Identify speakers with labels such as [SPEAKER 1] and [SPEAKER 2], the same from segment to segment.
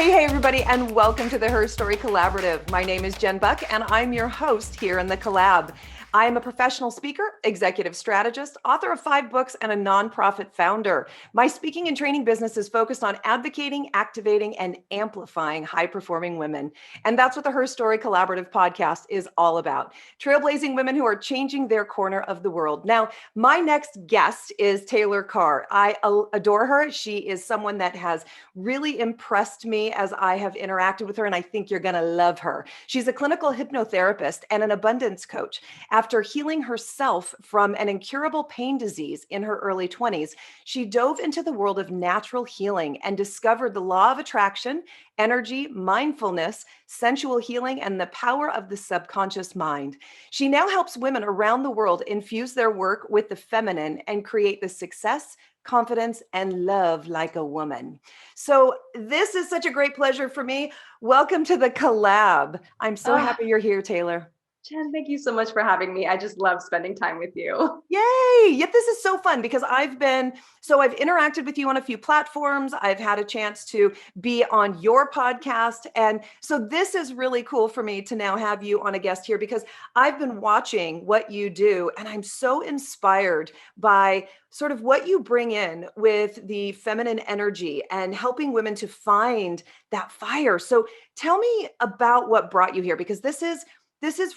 [SPEAKER 1] Hey, everybody, and welcome to the HERstory Collaborative. My name is Jen Buck, and I'm your host here in the collab. I am a professional speaker, executive strategist, author of 5 books, and a nonprofit founder. My speaking and training business is focused on advocating, activating, and amplifying high-performing women. And that's what the HERstory Collaborative podcast is all about. Trailblazing women who are changing their corner of the world. Now, my next guest is Taylor Carr. I adore her. She is someone that has really impressed me as I have interacted with her, and I think you're going to love her. She's a clinical hypnotherapist and an abundance coach. After healing herself from an incurable pain disease in her early 20s, she dove into the world of natural healing and discovered the law of attraction, energy, mindfulness, sensual healing, and the power of the subconscious mind. She now helps women around the world infuse their work with the feminine and create the success, confidence, and love like a woman. So this is such a great pleasure for me. Welcome to the collab. I'm so happy you're here, Taylor.
[SPEAKER 2] Jen, thank you so much for having me. I just love spending time with you.
[SPEAKER 1] Yay! Yet this is so fun because I've interacted with you on a few platforms. I've had a chance to be on your podcast. And so this is really cool for me to now have you on a guest here because I've been watching what you do and I'm so inspired by sort of what you bring in with the feminine energy and helping women to find that fire. So tell me about what brought you here because this is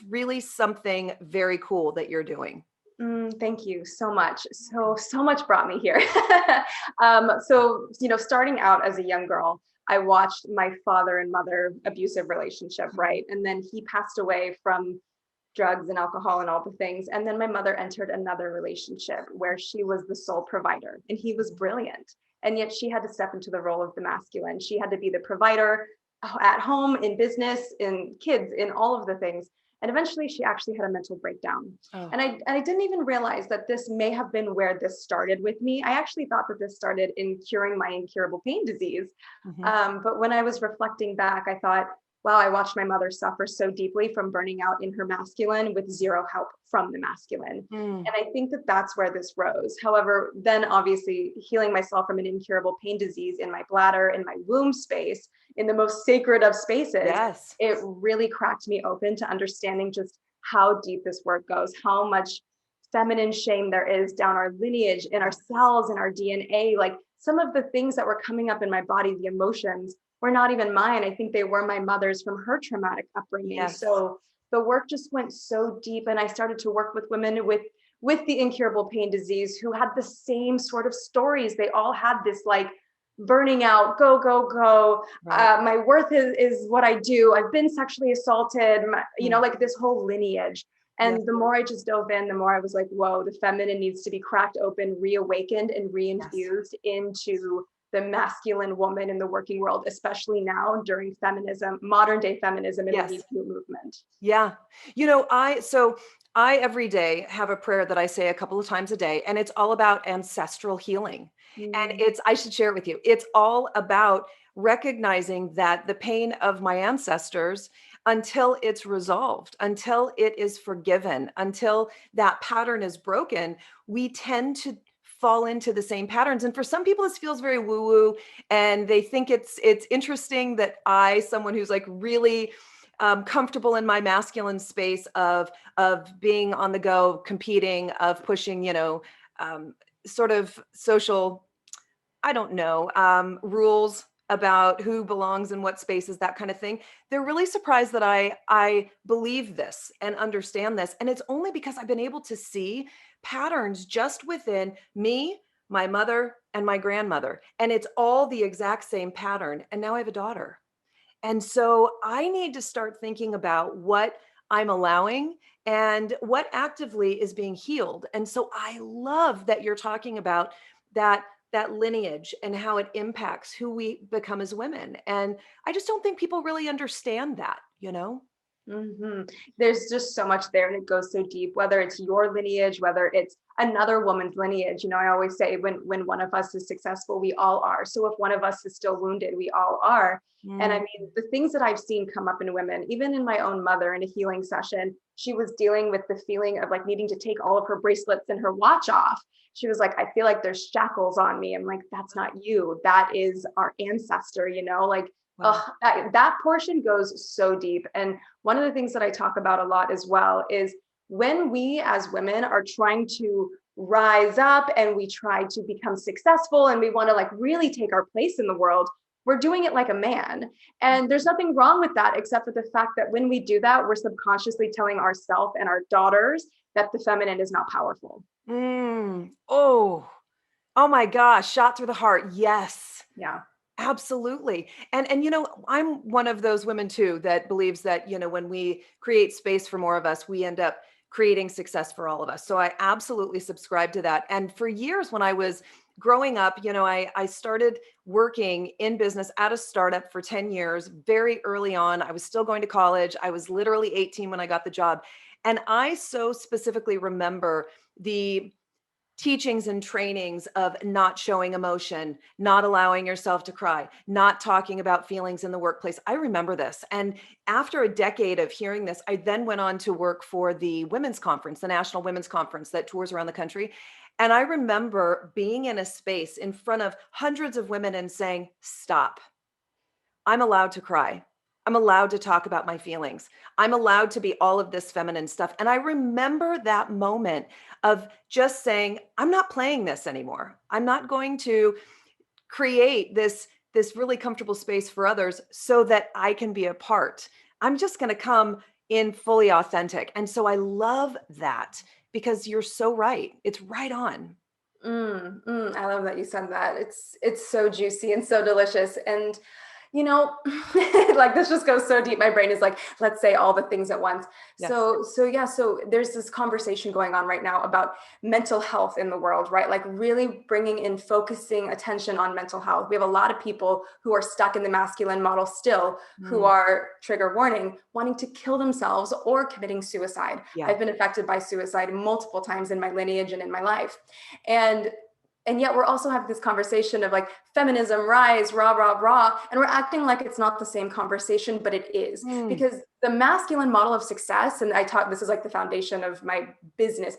[SPEAKER 1] really something very cool that you're doing.
[SPEAKER 2] Thank you so much. So much brought me here. Starting out as a young girl, I watched my father and mother abusive relationship, right? And then he passed away from drugs and alcohol and all the things. And then my mother entered another relationship where she was the sole provider and he was brilliant. And yet she had to step into the role of the masculine. She had to be the provider at home, in business, in kids, in all of the things. And eventually she actually had a mental breakdown. Oh. And I didn't even realize that this may have been where this started with me. I actually thought that this started in curing my incurable pain disease. But when I was reflecting back, I thought, wow, I watched my mother suffer so deeply from burning out in her masculine with zero help from the masculine. And I think that that's where this rose. However, then obviously healing myself from an incurable pain disease in my bladder, in my womb space, in the most sacred of spaces, yes, it really cracked me open to understanding just how deep this work goes, how much feminine shame there is down our lineage, in our cells, in our DNA. Like some of the things that were coming up in my body, the emotions, were not even mine. I think they were my mother's from her traumatic upbringing. Yes. So the work just went so deep. And I started to work with women with the incurable pain disease who had the same sort of stories. They all had this like burning out, go, go, go. Right. My worth is what I do. I've been sexually assaulted, like this whole lineage. And the more I just dove in, the more I was like, whoa, the feminine needs to be cracked open, reawakened, and reinfused into the masculine woman in the working world, especially now during feminism, modern day feminism and the Me Too movement.
[SPEAKER 1] Yeah. I every day have a prayer that I say a couple of times a day, and it's all about ancestral healing. And I should share it with you. It's all about recognizing that the pain of my ancestors, until it's resolved, until it is forgiven, until that pattern is broken, we tend to fall into the same patterns. And for some people, this feels very woo-woo, and they think it's interesting that someone who's like really comfortable in my masculine space of being on the go, competing, of pushing, sort of social, I don't know, rules about who belongs in what spaces, that kind of thing. They're really surprised that I believe this and understand this. And it's only because I've been able to see patterns just within me, my mother, and my grandmother. And it's all the exact same pattern. And now I have a daughter. And so I need to start thinking about what I'm allowing and what actively is being healed. And so I love that you're talking about that lineage and how it impacts who we become as women. And I just don't think people really understand that,
[SPEAKER 2] There's just so much there, and it goes so deep, whether it's your lineage, whether it's another woman's lineage. I always say when one of us is successful, we all are. So if one of us is still wounded, we all are. And I mean, the things that I've seen come up in women, even in my own mother in a healing session, she was dealing with the feeling of like needing to take all of her bracelets and her watch off. She was like, I feel like there's shackles on me. I'm like, that's not you. That is our ancestor, like
[SPEAKER 1] Wow.
[SPEAKER 2] Oh, that portion goes so deep. And one of the things that I talk about a lot as well is when we as women are trying to rise up and we try to become successful and we want to like really take our place in the world, we're doing it like a man. And there's nothing wrong with that, except for the fact that when we do that, we're subconsciously telling ourselves and our daughters that the feminine is not powerful.
[SPEAKER 1] Oh, oh my gosh, shot through the heart. Yes.
[SPEAKER 2] Yeah.
[SPEAKER 1] Absolutely. And I'm one of those women too that believes that, when we create space for more of us, we end up creating success for all of us. So I absolutely subscribe to that. And for years when I was growing up, I started working in business at a startup for 10 years, very early on. I was still going to college. I was literally 18 when I got the job. And I so specifically remember the teachings and trainings of not showing emotion, not allowing yourself to cry, not talking about feelings in the workplace. I remember this. And after a decade of hearing this, I then went on to work for the Women's Conference, the National Women's Conference that tours around the country. And I remember being in a space in front of hundreds of women and saying, stop. I'm allowed to cry. I'm allowed to talk about my feelings. I'm allowed to be all of this feminine stuff. And I remember that moment of just saying, I'm not playing this anymore. I'm not going to create this really comfortable space for others so that I can be a part. I'm just going to come in fully authentic. And so I love that because you're so right. It's right on.
[SPEAKER 2] I love that you said that. It's so juicy and so delicious. And you know, like this just goes so deep. My brain is like, let's say all the things at once.
[SPEAKER 1] Yes.
[SPEAKER 2] So there's this conversation going on right now about mental health in the world, right? Like really bringing in focusing attention on mental health. We have a lot of people who are stuck in the masculine model still, who
[SPEAKER 1] Mm,
[SPEAKER 2] are, trigger warning, wanting to kill themselves or committing suicide.
[SPEAKER 1] yeah.
[SPEAKER 2] I've been affected by suicide multiple times in my lineage and in my life. And yet we're also having this conversation of like feminism, rise, rah, rah, rah. And we're acting like it's not the same conversation, but it is.
[SPEAKER 1] Mm,
[SPEAKER 2] Because the masculine model of success, and I taught this is like the foundation of my business,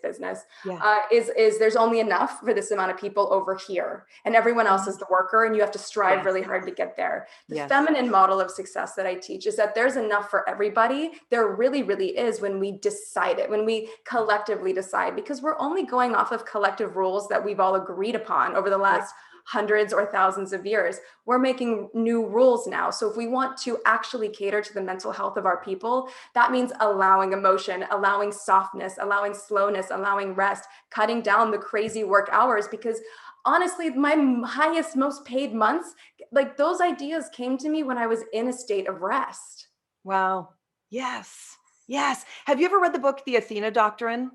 [SPEAKER 1] yeah.
[SPEAKER 2] is there's only enough for this amount of people over here. And everyone else is the worker, and you have to strive
[SPEAKER 1] Yes.
[SPEAKER 2] really hard to get there. The
[SPEAKER 1] Yes.
[SPEAKER 2] feminine model of success that I teach is that there's enough for everybody. There really, really is when we decide it, when we collectively decide, because we're only going off of collective rules that we've all agreed upon over the
[SPEAKER 1] Right.
[SPEAKER 2] last hundreds or thousands of years. We're making new rules now. So if we want to actually cater to the mental health of our people, that means allowing emotion, allowing softness, allowing slowness, allowing rest, cutting down the crazy work hours. Because honestly, my highest, most paid months, like those ideas came to me when I was in a state of rest.
[SPEAKER 1] Wow. Yes. Yes. Have you ever read the book, The Athena Doctrine?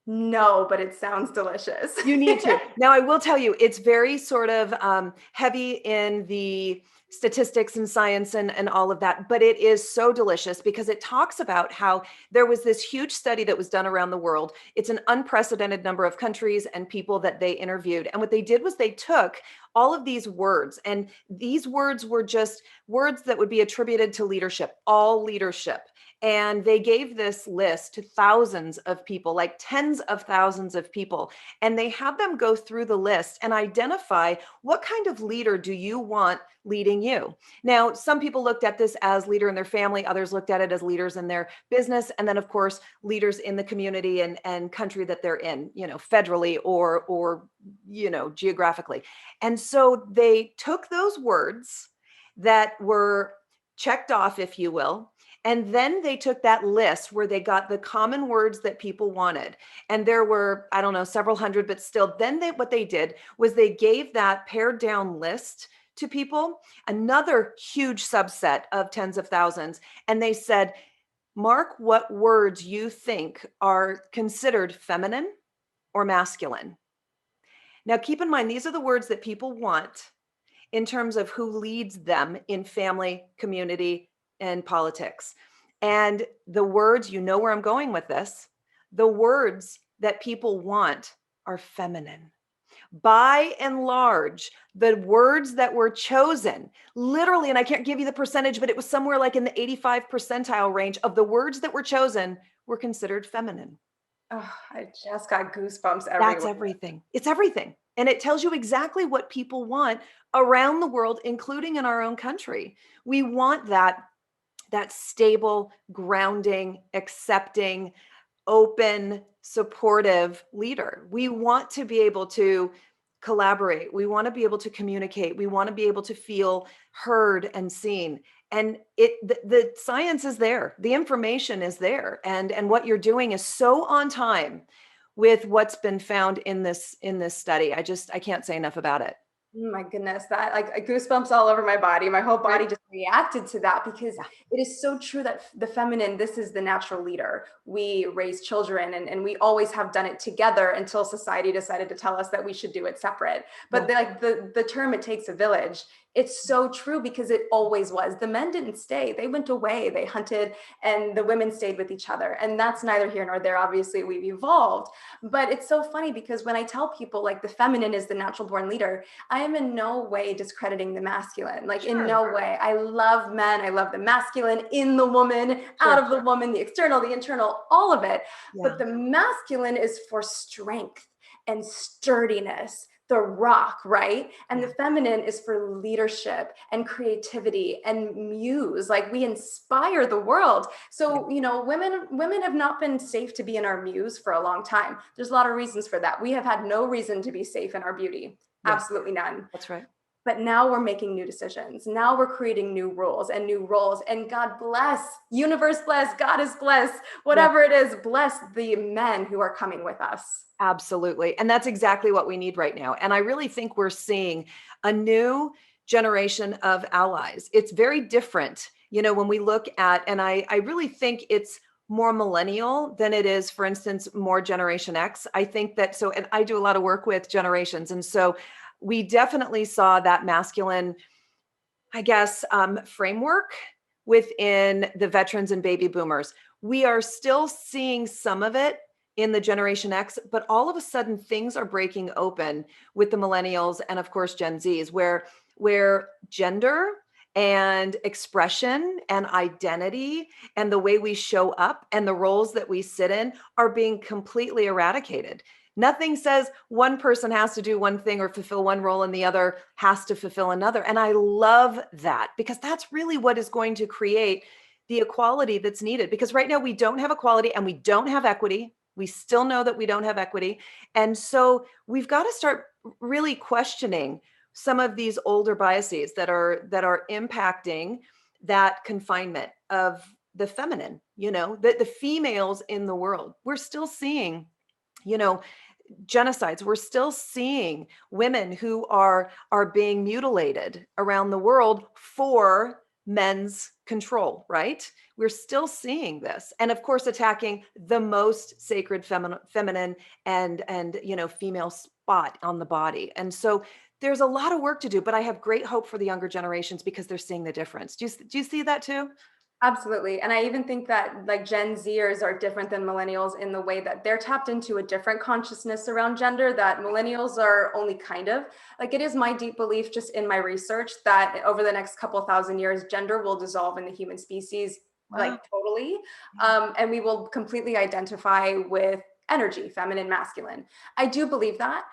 [SPEAKER 2] No, but it sounds delicious.
[SPEAKER 1] You need to. Now, I will tell you, it's very sort of heavy in the statistics and science and all of that, but it is so delicious because it talks about how there was this huge study that was done around the world. It's an unprecedented number of countries and people that they interviewed. And what they did was they took all of these words, and these words were just words that would be attributed to leadership, all leadership. And they gave this list to thousands of people, like tens of thousands of people. And they had them go through the list and identify what kind of leader do you want leading you. Now, some people looked at this as leader in their family, others looked at it as leaders in their business, and then of course, leaders in the community and country that they're in, federally or geographically. And so they took those words that were checked off, if you will, and then they took that list where they got the common words that people wanted. And there were, I don't know, several hundred, but still, then what they did was they gave that pared down list to people, another huge subset of tens of thousands. And they said, mark what words you think are considered feminine or masculine. Now, keep in mind, these are the words that people want in terms of who leads them in family, community, and politics. And the words, you know where I'm going with this, the words that people want are feminine. By and large, the words that were chosen, literally, and I can't give you the percentage, but it was somewhere like in the 85 percentile range of the words that were chosen were considered feminine.
[SPEAKER 2] Oh, I just got goosebumps
[SPEAKER 1] That's
[SPEAKER 2] everywhere.
[SPEAKER 1] everything. It's everything. And it tells you exactly what people want around the world, including in our own country. We want that stable, grounding, accepting, open, supportive leader. We want to be able to collaborate. We want to be able to communicate. We want to be able to feel heard and seen. And the science is there. The information is there. And what you're doing is so on time with what's been found in this study. I can't say enough about it.
[SPEAKER 2] Oh my goodness, that like goosebumps all over my body. My whole
[SPEAKER 1] Right?
[SPEAKER 2] body just reacted to that because
[SPEAKER 1] Yeah.
[SPEAKER 2] it is so true that the feminine, this is the natural leader. We raise children and we always have done it together until society decided to tell us that we should do it separate.
[SPEAKER 1] Yeah.
[SPEAKER 2] But the term "it takes a village," it's so true because it always was. The men didn't stay; they went away, they hunted, and the women stayed with each other. And that's neither here nor there. Obviously, we've evolved, but it's so funny because when I tell people like the feminine is the natural born leader, I am in no way discrediting the masculine, like in
[SPEAKER 1] Sure.
[SPEAKER 2] no way. I love men. I love the masculine in the woman,
[SPEAKER 1] Sure.
[SPEAKER 2] out of the woman, the external, the internal, all of it.
[SPEAKER 1] Yeah.
[SPEAKER 2] But the masculine is for strength and sturdiness, the rock, right? And
[SPEAKER 1] Yeah.
[SPEAKER 2] the feminine is for leadership and creativity and muse. Like we inspire the world.
[SPEAKER 1] Yeah.
[SPEAKER 2] So, women have not been safe to be in our muse for a long time. There's a lot of reasons for that. We have had no reason to be safe in our beauty.
[SPEAKER 1] Yes.
[SPEAKER 2] Absolutely none.
[SPEAKER 1] That's right.
[SPEAKER 2] But now we're making new decisions. Now we're creating new rules and new roles. And God bless, universe bless, God is bless,
[SPEAKER 1] Yeah.
[SPEAKER 2] whatever it is, bless the men who are coming with us.
[SPEAKER 1] Absolutely. And that's exactly what we need right now. And I really think we're seeing a new generation of allies. It's very different, when we look at, and I really think it's more millennial than it is, for instance, more Generation X. I think that so, and I do a lot of work with generations. And so we definitely saw that masculine, I guess, framework within the veterans and baby boomers. We are still seeing some of it in the Generation X, but all of a sudden things are breaking open with the millennials and of course Gen Zs, where gender and expression and identity and the way we show up and the roles that we sit in are being completely eradicated. Nothing says one person has to do one thing or fulfill one role and the other has to fulfill another. And I love that because that's really what is going to create the equality that's needed. Because right now we don't have equality and we don't have equity. We still know that we don't have equity. And so we've got to start really questioning some of these older biases that are impacting that confinement of the feminine, the females in the world. We're still seeing, you know, genocides. We're still seeing women who are being mutilated around the world for men's control, right? We're still seeing this. And of course attacking the most sacred feminine and female spot on the body. And so there's a lot of work to do, but I have great hope for the younger generations because they're seeing the difference. Do you see that too?
[SPEAKER 2] Absolutely. And I even think that like Gen Zers are different than millennials in the way that they're tapped into a different consciousness around gender that millennials are only kind of. Like it is my deep belief just in my research that over the next couple thousand years, gender will dissolve in the human species
[SPEAKER 1] Wow.
[SPEAKER 2] like totally. And we will completely identify with energy, feminine, masculine. I do believe that.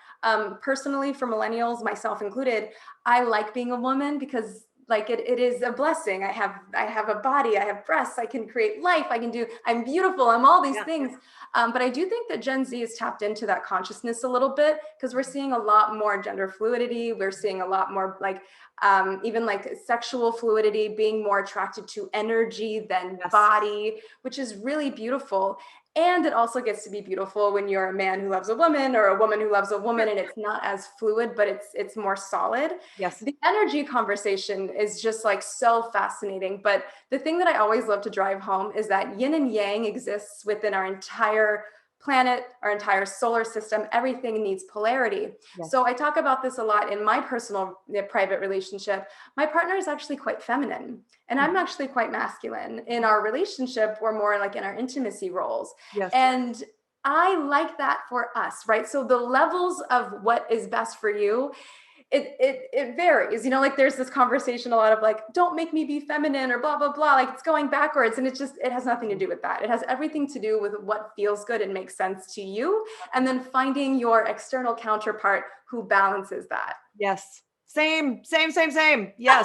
[SPEAKER 2] Personally, for millennials, myself included, I like being a woman because like it is a blessing. I have a body, I have breasts, I can create life, I'm beautiful, I'm all these
[SPEAKER 1] Yeah.
[SPEAKER 2] things. But I do think that Gen Z has tapped into that consciousness a little bit because we're seeing a lot more gender fluidity. We're seeing a lot more like even like sexual fluidity, being more attracted to energy than
[SPEAKER 1] Yes.
[SPEAKER 2] body, which is really beautiful. And it also gets to be beautiful when you're a man who loves a woman or a woman who loves a woman,
[SPEAKER 1] Sure.
[SPEAKER 2] and it's not as fluid, but it's more solid.
[SPEAKER 1] Yes.
[SPEAKER 2] The energy conversation is just like so fascinating. But the thing that I always love to drive home is that yin and yang exists within our entire planet, our entire solar system. Everything needs polarity.
[SPEAKER 1] Yes.
[SPEAKER 2] So I talk about this a lot in my personal private relationship. My partner is actually quite feminine and I'm
[SPEAKER 1] Mhm.
[SPEAKER 2] actually quite masculine. In our relationship, we're more like in our intimacy roles.
[SPEAKER 1] Yes.
[SPEAKER 2] And I like that for us, right? So the levels of what is best for you, it varies, like there's this conversation a lot of like, don't make me be feminine or blah, blah, blah. Like it's going backwards. And it has nothing to do with that. It has everything to do with what feels good and makes sense to you. And then finding your external counterpart who balances that.
[SPEAKER 1] Yes. Same, same, same, same. Yes.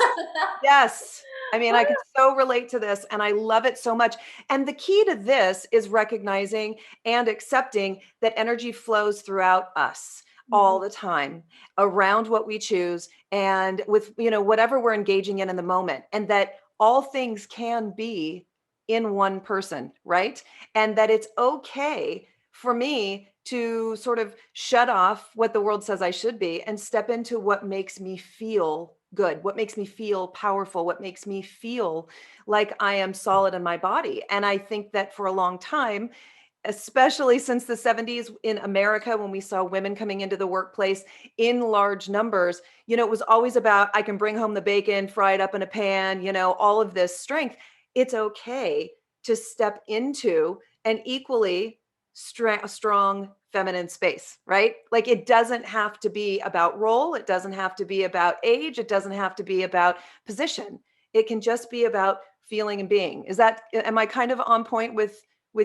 [SPEAKER 1] Yes. I mean, I could so relate to this and I love it so much. And the key to this is recognizing and accepting that energy flows throughout us all
[SPEAKER 2] Mhm.
[SPEAKER 1] the time around what we choose and with, whatever we're engaging in the moment, and that all things can be in one person, right? And that it's okay for me to sort of shut off what the world says I should be and step into what makes me feel good, what makes me feel powerful, what makes me feel like I am solid in my body. And I think that for a long time, especially since the 70s in America, when we saw women coming into the workplace in large numbers, it was always about, I can bring home the bacon, fry it up in a pan, all of this strength. It's okay to step into an equally strong feminine space, right? Like it doesn't have to be about role. It doesn't have to be about age. It doesn't have to be about position. It can just be about feeling and being. Am I kind of on point with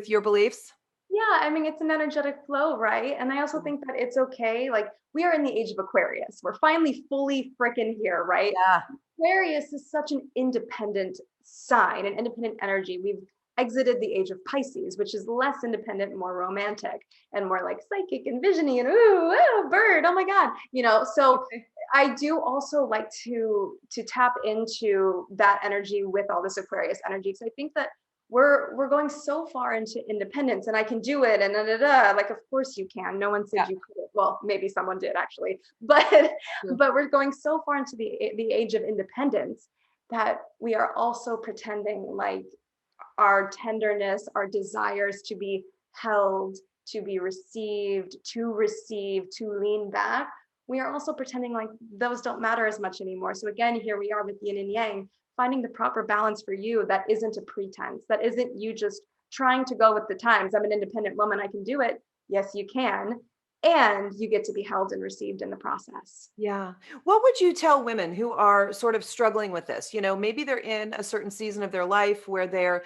[SPEAKER 1] your beliefs?
[SPEAKER 2] Yeah, I mean, it's an energetic flow, right? And I also
[SPEAKER 1] Mm.
[SPEAKER 2] think that it's okay. Like, we are in the age of Aquarius. We're finally fully freaking here, right?
[SPEAKER 1] Yeah.
[SPEAKER 2] Aquarius is such an independent sign, an independent energy. We've exited the age of Pisces, which is less independent, more romantic, and more like psychic and visiony and ooh, ooh, bird, oh my God. So
[SPEAKER 1] Okay.
[SPEAKER 2] I do also like to tap into that energy with all this Aquarius energy. Because I think that we're going so far into independence and I can do it and da, da, da. Like of course you can. No one said
[SPEAKER 1] Yeah.
[SPEAKER 2] you couldn't. Well, maybe someone did actually, but
[SPEAKER 1] True.
[SPEAKER 2] but we're going so far into the age of independence that we are also pretending like our tenderness, our desires to be held, to be received, to receive, to lean back, we are also pretending like those don't matter as much anymore. So again, here we are with yin and yang, finding the proper balance for you that isn't a pretense, that isn't you just trying to go with the times. I'm an independent woman, I can do it. Yes, you can. And you get to be held and received in the process.
[SPEAKER 1] Yeah. What would you tell women who are sort of struggling with this? Maybe they're in a certain season of their life where they're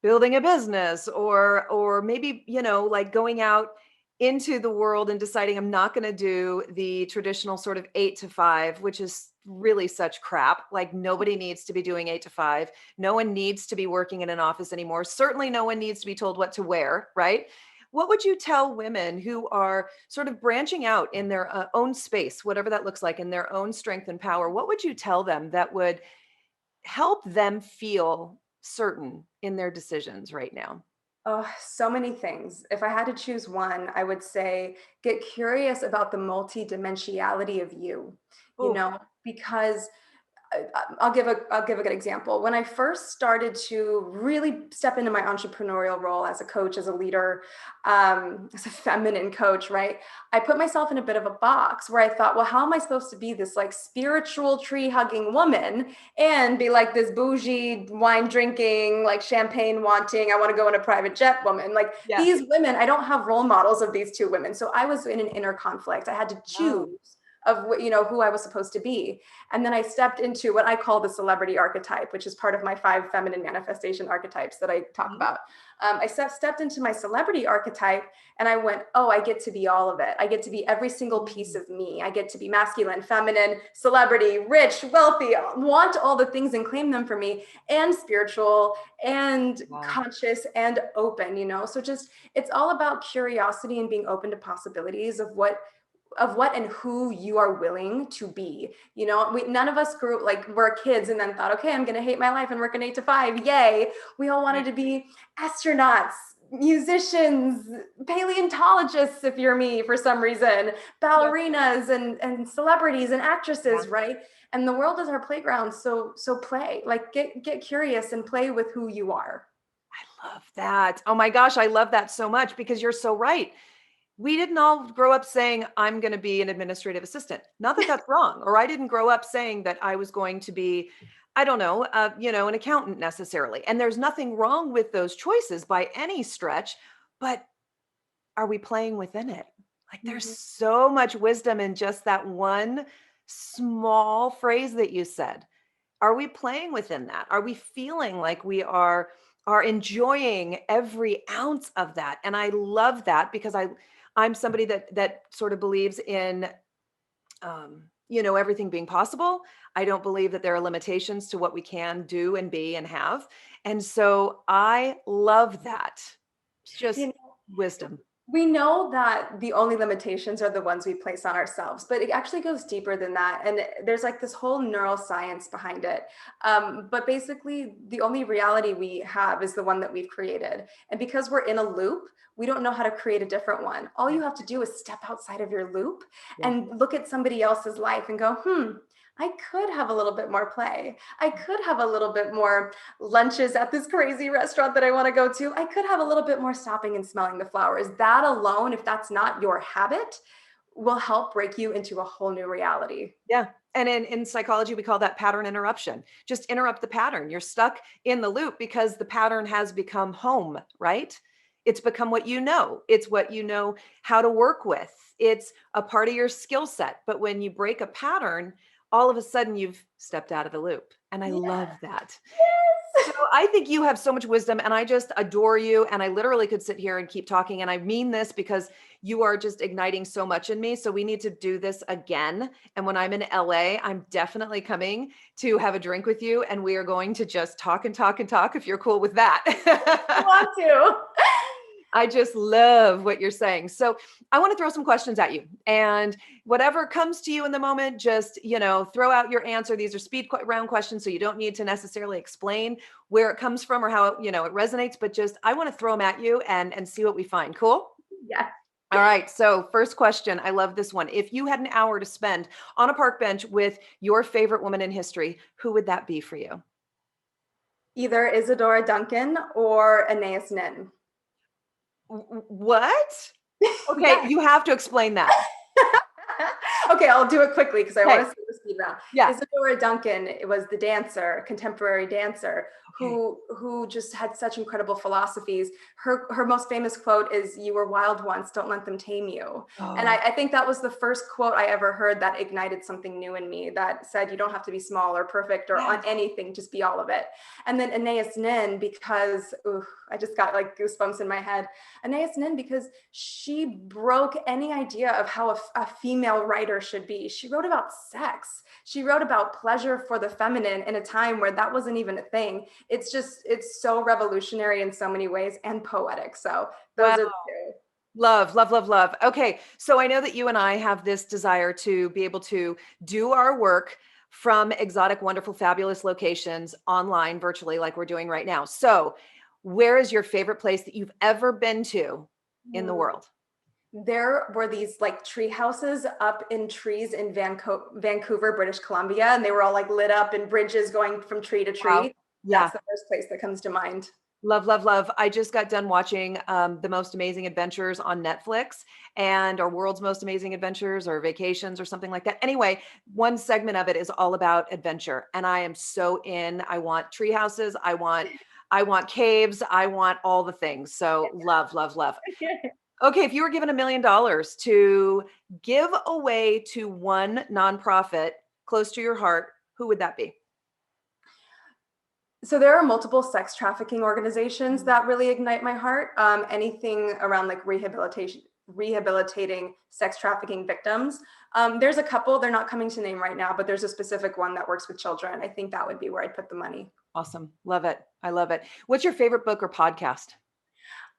[SPEAKER 1] building a business, or maybe, like going out into the world and deciding I'm not going to do the traditional sort of 8 to 5, which is really such crap. Like nobody needs to be doing 8 to 5. No one needs to be working in an office anymore. Certainly no one needs to be told what to wear, right? What would you tell women who are sort of branching out in their own space, whatever that looks like, in their own strength and power? What would you tell them that would help them feel certain in their decisions right now?
[SPEAKER 2] Oh, so many things. If I had to choose one, I would say get curious about the multidimensionality of you,
[SPEAKER 1] Oh,
[SPEAKER 2] because I'll give a good example. When I first started to really step into my entrepreneurial role as a coach, as a leader, as a feminine coach, right? I put myself in a bit of a box where I thought, well, how am I supposed to be this like spiritual tree hugging woman and be like this bougie wine drinking, like champagne wanting, I want to go on a private jet woman? Like
[SPEAKER 1] yeah.
[SPEAKER 2] these women, I don't have role models of these two women. So I was in an inner conflict. I had to
[SPEAKER 1] Oh.
[SPEAKER 2] choose of who I was supposed to be. And then I stepped into what I call the celebrity archetype, which is part of my 5 feminine manifestation archetypes that I talk
[SPEAKER 1] Mhm.
[SPEAKER 2] about. I stepped into my celebrity archetype and I went, oh, I get to be all of it. I get to be every single piece
[SPEAKER 1] Mm.
[SPEAKER 2] of me. I get to be masculine, feminine, celebrity, rich, wealthy, want all the things and claim them for me, and spiritual and
[SPEAKER 1] Wow.
[SPEAKER 2] conscious and open. So just, it's all about curiosity and being open to possibilities of what and who you are willing to be. None of us grew like we're kids and then thought, okay, I'm going to hate my life and work an 8 to 5. Yay. We all wanted
[SPEAKER 1] Right.
[SPEAKER 2] to be astronauts, musicians, paleontologists, if you're me for some reason,
[SPEAKER 1] Yep.
[SPEAKER 2] ballerinas and celebrities and
[SPEAKER 1] Yeah.
[SPEAKER 2] actresses, right? And the world is our playground. So play, like get curious and play with who you are.
[SPEAKER 1] I love that. Oh my gosh, I love that so much because you're so right. We didn't all grow up saying, I'm going to be an administrative assistant. Not that that's wrong. Or I didn't grow up saying that I was going to be, I don't know, an accountant necessarily. And there's nothing wrong with those choices by any stretch. But are we playing within it? Like there's
[SPEAKER 2] Mhm.
[SPEAKER 1] so much wisdom in just that one small phrase that you said, are we playing within that? Are we feeling like we are enjoying every ounce of that? And I love that because I'm somebody that sort of believes in everything being possible. I don't believe that there are limitations to what we can do and be and have. And so I love that. It's
[SPEAKER 2] You
[SPEAKER 1] just
[SPEAKER 2] know,
[SPEAKER 1] wisdom.
[SPEAKER 2] we know that the only limitations are the ones we place on ourselves, but it actually goes deeper than that. And there's like this whole neuroscience behind it. But basically, the only reality we have is the one that we've created. And because we're in a loop, we don't know how to create a different one. All
[SPEAKER 1] Yeah.
[SPEAKER 2] you have to do is step outside of your loop
[SPEAKER 1] Yeah.
[SPEAKER 2] and look at somebody else's life and go, I could have a little bit more play. I could have a little bit more lunches at this crazy restaurant that I want to go to. I could have a little bit more stopping and smelling the flowers. That alone, if that's not your habit, will help break you into a whole new reality.
[SPEAKER 1] Yeah. And in psychology, we call that pattern interruption. Just interrupt the pattern. You're stuck in the loop because the pattern has become home, right? It's become what you know. It's what you know how to work with. It's a part of your skill set. But when you break a pattern, all of a sudden you've stepped out of the loop. And I
[SPEAKER 2] Yes.
[SPEAKER 1] love that. So I think you have so much wisdom and I just adore you. And I literally could sit here and keep talking. And I mean this because you are just igniting so much in me. So we need to do this again. And when I'm in LA, I'm definitely coming to have a drink with you. And we are going to just talk and talk and talk if you're cool with
[SPEAKER 2] I
[SPEAKER 1] that.
[SPEAKER 2] want to.
[SPEAKER 1] I just love what you're saying. So I want to throw some questions at you and whatever comes to you in the moment, just, throw out your answer. These are round questions. So you don't need to necessarily explain where it comes from or how it resonates, but just, I want to throw them at you and see what we find. Cool.
[SPEAKER 2] Yes.
[SPEAKER 1] All right. So first question. I love this one. If you had an hour to spend on a park bench with your favorite woman in history, who would that be for you?
[SPEAKER 2] Either Isadora Duncan or Anais Nin.
[SPEAKER 1] What? Okay.
[SPEAKER 2] Yes.
[SPEAKER 1] You have to explain that.
[SPEAKER 2] Okay, I'll do it quickly because I want
[SPEAKER 1] Okay.
[SPEAKER 2] to see the speed round.
[SPEAKER 1] Yeah.
[SPEAKER 2] Isadora Duncan was the dancer, contemporary dancer,
[SPEAKER 1] Okay.
[SPEAKER 2] who just had such incredible philosophies. Her most famous quote is, "You were wild once, don't let them tame you." And
[SPEAKER 1] Oh,
[SPEAKER 2] I think that was the first quote I ever heard that ignited something new in me, that said you don't have to be small or perfect or on
[SPEAKER 1] yes.
[SPEAKER 2] anything, just be all of it. And then Anais Nin, because I just got like goosebumps in my head. Anais Nin, because she broke any idea of how a female writer should be. She wrote about sex. She wrote about pleasure for the feminine in a time where that wasn't even a thing. It's so revolutionary in so many ways and poetic. So those
[SPEAKER 1] Wow.
[SPEAKER 2] are the two.
[SPEAKER 1] Love, love, love, love. Okay. So I know that you and I have this desire to be able to do our work from exotic, wonderful, fabulous locations online, virtually, like we're doing right now. So, where is your favorite place that you've ever been to in the world?
[SPEAKER 2] There were these like tree houses up in trees in Vancouver, British Columbia, and they were all like lit up and bridges going from tree to
[SPEAKER 1] Wow.
[SPEAKER 2] tree.
[SPEAKER 1] Yeah.
[SPEAKER 2] That's the first place that comes to mind.
[SPEAKER 1] Love, love, love. I just got done watching The Most Amazing Adventures on Netflix and or World's Most Amazing Adventures or Vacations or something like that. Anyway, one segment of it is all about adventure and I am so in. I want tree houses, I want caves, I want all the things. So love, love, love. Okay, if you were given $1 million to give away to one nonprofit close to your heart, who would that be?
[SPEAKER 2] So there are multiple sex trafficking organizations that really ignite my heart. Anything around like rehabilitating sex trafficking victims. There's a couple, they're not coming to name right now, but there's a specific one that works with children. I think that would be where I'd put the money.
[SPEAKER 1] Awesome. Love it. I love it. What's your favorite book or podcast?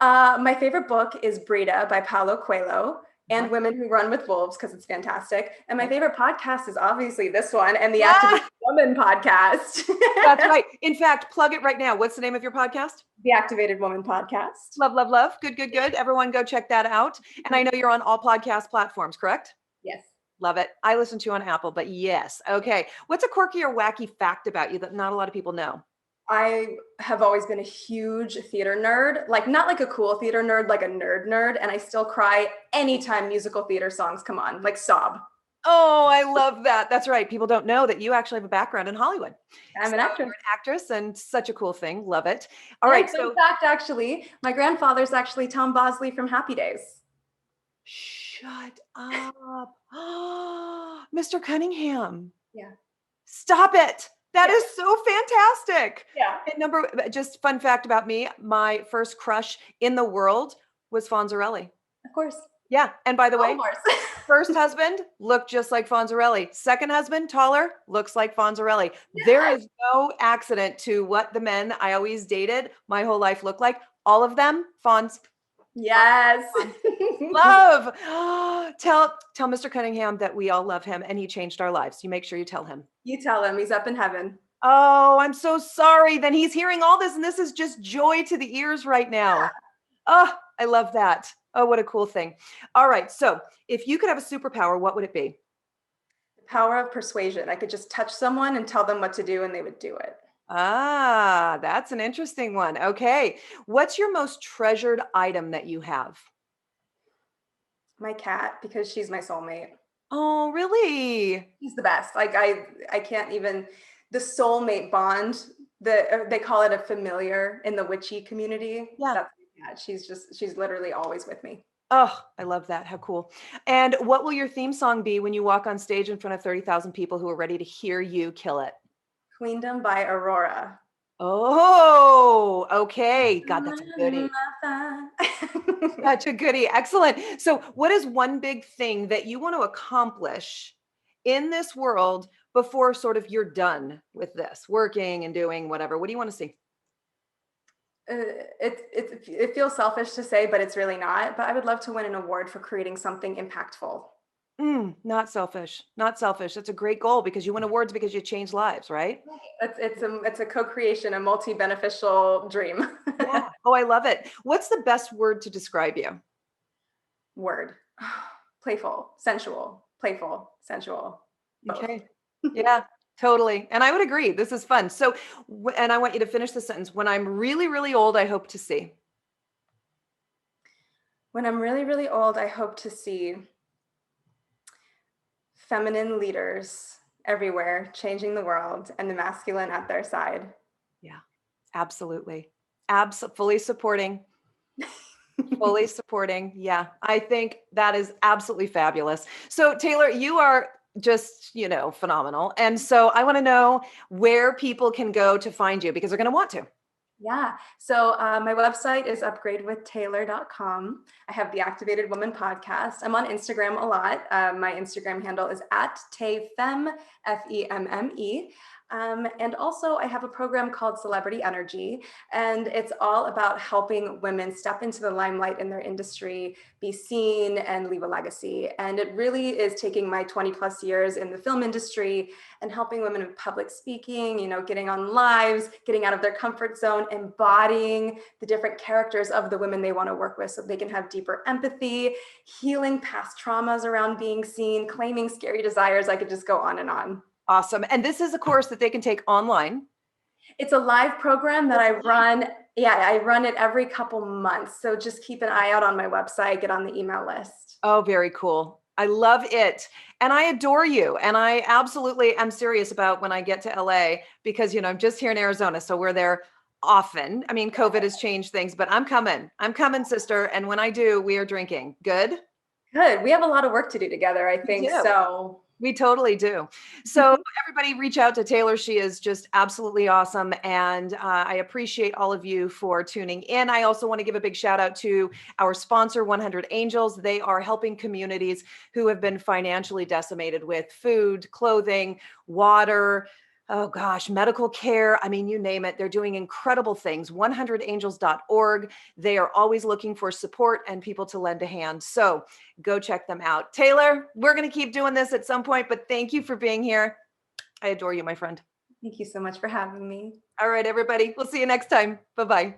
[SPEAKER 2] My favorite book is Brida by Paulo Coelho
[SPEAKER 1] Uh-huh.
[SPEAKER 2] and Women Who Run with Wolves because it's fantastic. And my
[SPEAKER 1] Okay.
[SPEAKER 2] favorite podcast is obviously this one and the Activist
[SPEAKER 1] Ah,
[SPEAKER 2] Woman podcast.
[SPEAKER 1] that's right. In fact, plug it right now. What's the name of your podcast?
[SPEAKER 2] The Activated Woman podcast.
[SPEAKER 1] Love, love, love. Good, good, good. Everyone go check that out. And I know you're on all podcast platforms, correct?
[SPEAKER 2] Yes.
[SPEAKER 1] Love it. I listen to you on Apple, but yes. Okay. What's a quirky or wacky fact about you that not a lot of people know?
[SPEAKER 2] I have always been a huge theater nerd, like not like a cool theater nerd, like a nerd. And I still cry anytime musical theater songs come on, like sob.
[SPEAKER 1] Oh, I love that. That's right. People don't know that you actually have a background in Hollywood.
[SPEAKER 2] I'm
[SPEAKER 1] So
[SPEAKER 2] an
[SPEAKER 1] you're
[SPEAKER 2] actress.
[SPEAKER 1] an actress and such a cool thing. Love it. All
[SPEAKER 2] And
[SPEAKER 1] right.
[SPEAKER 2] fun
[SPEAKER 1] So
[SPEAKER 2] fact, actually, my grandfather's actually Tom Bosley from Happy Days.
[SPEAKER 1] shut up. Mr. Cunningham.
[SPEAKER 2] Yeah.
[SPEAKER 1] Stop it. That
[SPEAKER 2] Yeah.
[SPEAKER 1] is so fantastic.
[SPEAKER 2] Yeah.
[SPEAKER 1] And just fun fact about me, my first crush in the world was Fonzarelli.
[SPEAKER 2] Of course.
[SPEAKER 1] Yeah. And by the
[SPEAKER 2] Of
[SPEAKER 1] way,
[SPEAKER 2] course.
[SPEAKER 1] first husband looked just like Fonzarelli. Second husband, taller, looks like Fonzarelli. There
[SPEAKER 2] Yes.
[SPEAKER 1] is no accident to what the men I always dated my whole life look like. All of them, Fonz.
[SPEAKER 2] Yes.
[SPEAKER 1] Love. Tell Mr. Cunningham that we all love him and he changed our lives. You make sure you tell him.
[SPEAKER 2] You tell him he's up in heaven.
[SPEAKER 1] Oh, I'm so sorry. Then he's hearing all this and this is just joy to the ears right now. Oh, I love that. Oh, what a cool thing. All right. So if you could have a superpower, what would it be?
[SPEAKER 2] The power of persuasion. I could just touch someone and tell them what to do and they would do it.
[SPEAKER 1] Ah, that's an interesting one. Okay. What's your most treasured item that you have?
[SPEAKER 2] My cat, because she's my soulmate.
[SPEAKER 1] Oh, really?
[SPEAKER 2] She's the best. Like I can't even the soulmate bond. They call it a familiar in the witchy community.
[SPEAKER 1] Yeah.
[SPEAKER 2] That's my cat. She's literally always with me.
[SPEAKER 1] Oh, I love that. How cool. And what will your theme song be when you walk on stage in front of 30,000 people who are ready to hear you kill it?
[SPEAKER 2] Queendom by Aurora.
[SPEAKER 1] Oh, okay. God, that's a goodie. Such a goodie. Excellent. So, what is one big thing that you want to accomplish in this world before sort of you're done with this, working and doing whatever? What do you want to see?
[SPEAKER 2] It feels selfish to say, but it's really not. But I would love to win an award for creating something impactful.
[SPEAKER 1] Not selfish. Not selfish. That's a great goal because you win awards because you change lives, right?
[SPEAKER 2] It's a co-creation, a multi-beneficial dream.
[SPEAKER 1] Yeah. Oh, I love it. What's the best word to describe you?
[SPEAKER 2] Word. Playful, sensual, playful, sensual. Both.
[SPEAKER 1] Okay. Yeah, totally. And I would agree. This is fun. So, and I want you to finish the sentence. When I'm really, really old, I hope to see.
[SPEAKER 2] When I'm really, really old, I hope to see feminine leaders everywhere, changing the world, and the masculine at their side.
[SPEAKER 1] Yeah, absolutely. Fully supporting. Fully supporting. Yeah, I think that is absolutely fabulous. So, Taylor, you are just, phenomenal. And so I want to know where people can go to find you because they're going to want to.
[SPEAKER 2] Yeah. So my website is upgradewithtaylor.com. I have the Activated Woman podcast. I'm on Instagram a lot. My Instagram handle is at Tayfemme, Femme. And also, I have a program called Celebrity Energy, and it's all about helping women step into the limelight in their industry, be seen, and leave a legacy. And it really is taking my 20 plus years in the film industry and helping women in public speaking, getting on lives, getting out of their comfort zone, embodying the different characters of the women they want to work with so they can have deeper empathy, healing past traumas around being seen, claiming scary desires. I could just go on and on.
[SPEAKER 1] Awesome. And this is a course that they can take online.
[SPEAKER 2] It's a live program that I run. Yeah, I run it every couple months. So just keep an eye out on my website, get on the email list.
[SPEAKER 1] Oh, very cool. I love it. And I adore you. And I absolutely am serious about when I get to LA because, I'm just here in Arizona. So we're there often. I mean, COVID has changed things, but I'm coming. I'm coming, sister. And when I do, we are drinking. Good?
[SPEAKER 2] Good. We have a lot of work to do together, I think. So
[SPEAKER 1] we totally do. So everybody reach out to Taylor. She is just absolutely awesome. And I appreciate all of you for tuning in. I also want to give a big shout out to our sponsor, 100 Angels. They are helping communities who have been financially decimated with food, clothing, water, oh gosh, medical care. I mean, you name it. They're doing incredible things. 100angels.org. They are always looking for support and people to lend a hand. So go check them out. Taylor, we're going to keep doing this at some point, but thank you for being here. I adore you, my friend.
[SPEAKER 2] Thank you so much for having me.
[SPEAKER 1] All right, everybody. We'll see you next time. Bye-bye.